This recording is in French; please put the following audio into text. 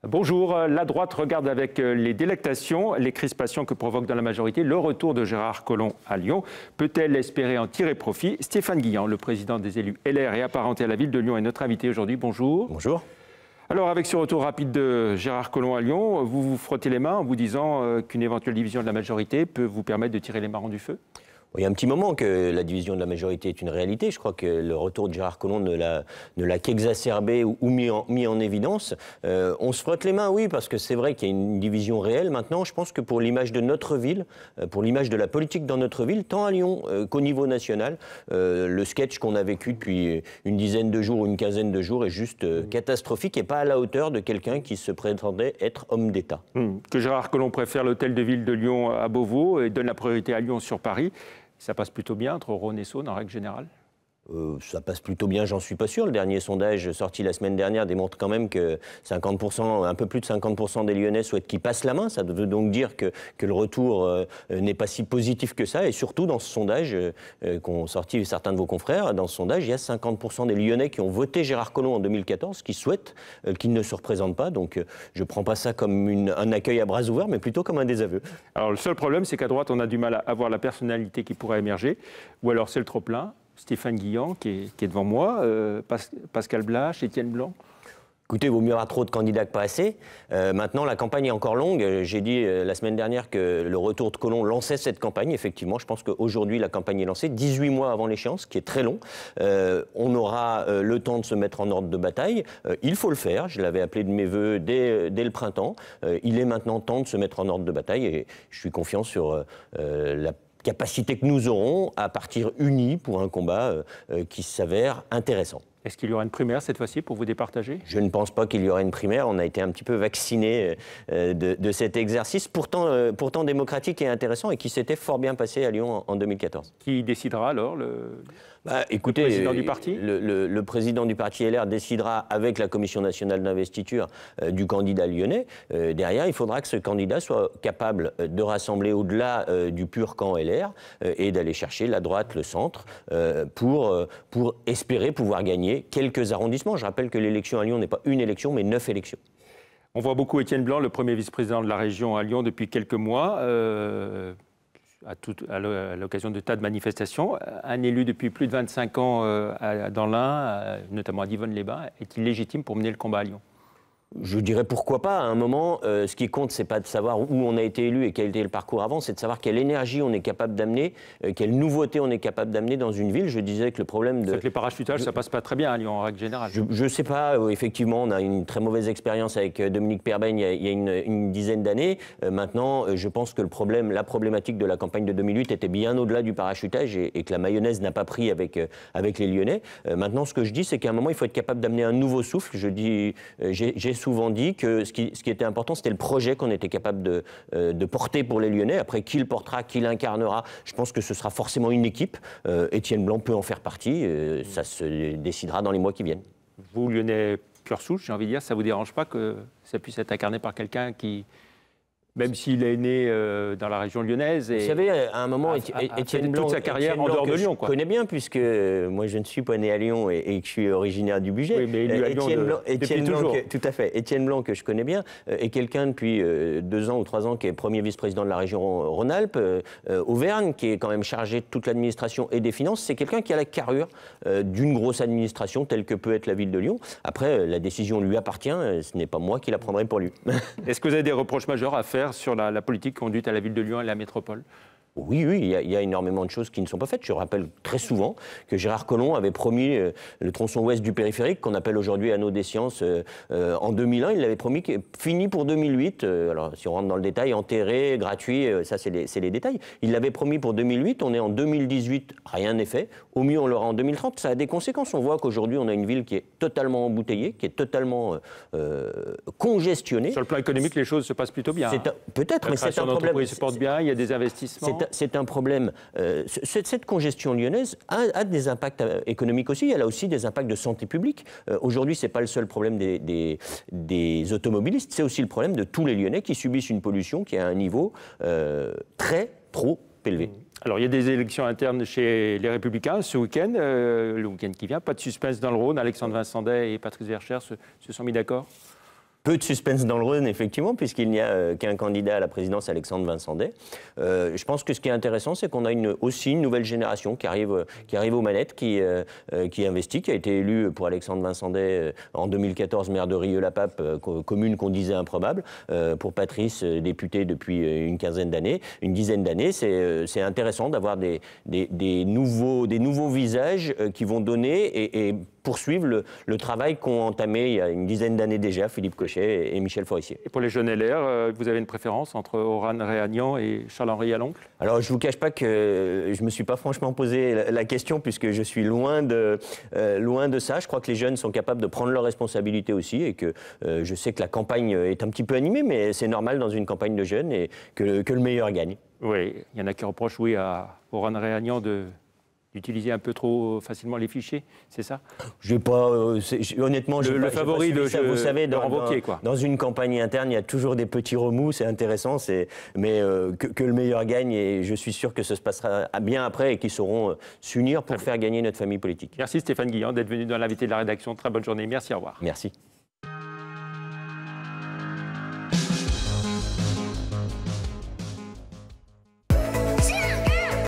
Bonjour, la droite regarde avec les délectations les crispations que provoque dans la majorité le retour de Gérard Collomb à Lyon. Peut-elle espérer en tirer profit? Stéphane Guillan, le président des élus LR et apparenté à la ville de Lyon, est notre invité aujourd'hui. Bonjour. Bonjour. Alors, avec ce retour rapide de Gérard Collomb à Lyon, vous vous frottez les mains en vous disant qu'une éventuelle division de la majorité peut vous permettre de tirer les marrons du feu? Il y a un petit moment que la division de la majorité est une réalité. Je crois que le retour de Gérard Collomb ne l'a qu'exacerbé ou mis en évidence. On se frotte les mains, oui, parce que c'est vrai qu'il y a une division réelle. Maintenant, je pense que pour l'image de notre ville, pour l'image de la politique dans notre ville, tant à Lyon qu'au niveau national, le sketch qu'on a vécu depuis une dizaine de jours ou une quinzaine de jours est juste catastrophique et pas à la hauteur de quelqu'un qui se prétendait être homme d'État. Que Gérard Collomb préfère l'hôtel de ville de Lyon à Beauvau et donne la priorité à Lyon sur Paris. Ça passe plutôt bien entre Rhône et Saône en règle générale? Ça passe plutôt bien, j'en suis pas sûr. Le dernier sondage sorti la semaine dernière démontre quand même que 50%, un peu plus de 50% des Lyonnais souhaitent qu'il passe la main. Ça veut donc dire que le retour n'est pas si positif que ça. Et surtout, dans ce sondage qu'ont sorti certains de vos confrères, dans ce sondage, il y a 50% des Lyonnais qui ont voté Gérard Collomb en 2014, qui souhaitent qu'il ne se représente pas. Donc je ne prends pas ça comme un accueil à bras ouverts, mais plutôt comme un désaveu. Alors le seul problème, c'est qu'à droite, on a du mal à avoir la personnalité qui pourrait émerger. Ou alors c'est le trop-plein. Stéphane Guillan, qui est devant moi, Pascal Blache, Étienne Blanc. Écoutez, il vaut mieux avoir trop de candidats que pas assez. Maintenant, la campagne est encore longue. J'ai dit la semaine dernière que le retour de Collomb lançait cette campagne. Effectivement, je pense qu'aujourd'hui, la campagne est lancée, 18 mois avant l'échéance, qui est très long. On aura le temps de se mettre en ordre de bataille. Il faut le faire. Je l'avais appelé de mes voeux dès le printemps. Il est maintenant temps de se mettre en ordre de bataille et je suis confiant sur la capacité que nous aurons à partir unis pour un combat qui s'avère intéressant. Est-ce qu'il y aura une primaire cette fois-ci pour vous départager? Je ne pense pas qu'il y aura une primaire. On a été un petit peu vaccinés de cet exercice, pourtant démocratique et intéressant, et qui s'était fort bien passé à Lyon en 2014. Qui décidera alors écoutez, le président du parti? Le président du parti LR décidera avec la Commission nationale d'investiture du candidat lyonnais. Derrière, il faudra que ce candidat soit capable de rassembler au-delà du pur camp LR et d'aller chercher la droite, le centre, pour espérer pouvoir gagner quelques arrondissements. Je rappelle que l'élection à Lyon n'est pas une élection, mais 9 élections. On voit beaucoup Étienne Blanc, le premier vice-président de la région à Lyon depuis quelques mois, à l'occasion de tas de manifestations. Un élu depuis plus de 25 ans dans l'Ain, notamment à Divonne-les-Bains, est-il légitime pour mener le combat à Lyon? Je dirais pourquoi pas. À un moment, ce qui compte, c'est pas de savoir où on a été élu et quel était le parcours avant, c'est de savoir quelle énergie on est capable d'amener, quelle nouveauté on est capable d'amener dans une ville. Je disais que le problème de... C'est que les parachutages, ça passe pas très bien à Lyon en règle générale. Je sais pas. Effectivement, on a une très mauvaise expérience avec Dominique Perben il y a une dizaine d'années. Maintenant, je pense que la problématique de la campagne de 2008 était bien au-delà du parachutage et que la mayonnaise n'a pas pris avec les Lyonnais. Maintenant, ce que je dis, c'est qu'à un moment, il faut être capable d'amener un nouveau souffle. J'ai souvent dit que ce qui était important, c'était le projet qu'on était capable de porter pour les Lyonnais. Après, qui le portera, qui l'incarnera, je pense que ce sera forcément une équipe. Étienne Blanc peut en faire partie. Ça se décidera dans les mois qui viennent. Vous, Lyonnais cœur souche, j'ai envie de dire, ça ne vous dérange pas que ça puisse être incarné par quelqu'un qui, même s'il est né dans la région lyonnaise, vous savez, à un moment, Étienne Blanc, toute sa carrière en dehors de Lyon, quoi. Je connais bien, puisque moi je ne suis pas né à Lyon et que je suis originaire du Bugey. Oui, mais élu à Lyon depuis toujours. Tout à fait. Étienne Blanc, que je connais bien, est quelqu'un depuis 2 ans ou 3 ans qui est premier vice-président de la région Rhône-Alpes, Auvergne, qui est quand même chargé de toute l'administration et des finances. C'est quelqu'un qui a la carrure d'une grosse administration telle que peut être la ville de Lyon. Après, la décision lui appartient. Ce n'est pas moi qui la prendrai pour lui. Est-ce que vous avez des reproches majeurs à faire sur la politique conduite à la ville de Lyon et à la métropole? Oui, il y a énormément de choses qui ne sont pas faites. Je rappelle très souvent que Gérard Collomb avait promis le tronçon ouest du périphérique, qu'on appelle aujourd'hui Anneau des Sciences, en 2001. Il l'avait promis, fini pour 2008. Alors, si on rentre dans le détail, enterré, gratuit, ça, c'est les détails. Il l'avait promis pour 2008. On est en 2018, rien n'est fait. Au mieux, on l'aura en 2030. Ça a des conséquences. On voit qu'aujourd'hui, on a une ville qui est totalement embouteillée, qui est totalement congestionnée. Sur le plan économique, les choses se passent plutôt bien. Peut-être, mais c'est un problème. L'entreprise se porte bien, il y a des investissements. C'est un problème. Cette congestion lyonnaise a des impacts économiques aussi. Elle a aussi des impacts de santé publique. Aujourd'hui, ce n'est pas le seul problème des automobilistes. C'est aussi le problème de tous les Lyonnais qui subissent une pollution qui est à un niveau trop élevé. Alors, il y a des élections internes chez les Républicains ce week-end, le week-end qui vient. Pas de suspense dans le Rhône. Alexandre Vincendet et Patrice Verchères se sont mis d'accord? Peu de suspense dans le Rhône, effectivement, puisqu'il n'y a qu'un candidat à la présidence, Alexandre Vincendet. Je pense que ce qui est intéressant, c'est qu'on a aussi une nouvelle génération qui arrive aux manettes, qui investit, qui a été élu pour Alexandre Vincendet en 2014, maire de Rieux-la-Pape, commune qu'on disait improbable. Pour Patrice, député depuis une dizaine d'années. C'est intéressant d'avoir des nouveaux visages qui vont donner et poursuivre le travail qu'ont entamé il y a une dizaine d'années déjà Philippe Cochet et Michel Forissier. Et pour les jeunes LR, vous avez une préférence entre Oran Réagnan et Charles-Henri Aloncle? Alors, je ne vous cache pas que je ne me suis pas franchement posé la question, puisque je suis loin de ça. Je crois que les jeunes sont capables de prendre leurs responsabilités aussi, et que je sais que la campagne est un petit peu animée, mais c'est normal dans une campagne de jeunes, et que le meilleur gagne. Oui, il y en a qui reprochent, oui, à Oran Réagnan d'utiliser un peu trop facilement les fichiers, c'est ça? Je n'ai pas, honnêtement, le favori de ça. Vous savez, dans une campagne interne, il y a toujours des petits remous, c'est intéressant, mais que le meilleur gagne, et je suis sûr que ça se passera bien après et qu'ils sauront s'unir pour faire gagner notre famille politique. Merci Stéphane Guillan d'être venu dans l'invité de la rédaction. Très bonne journée, merci, au revoir. Merci.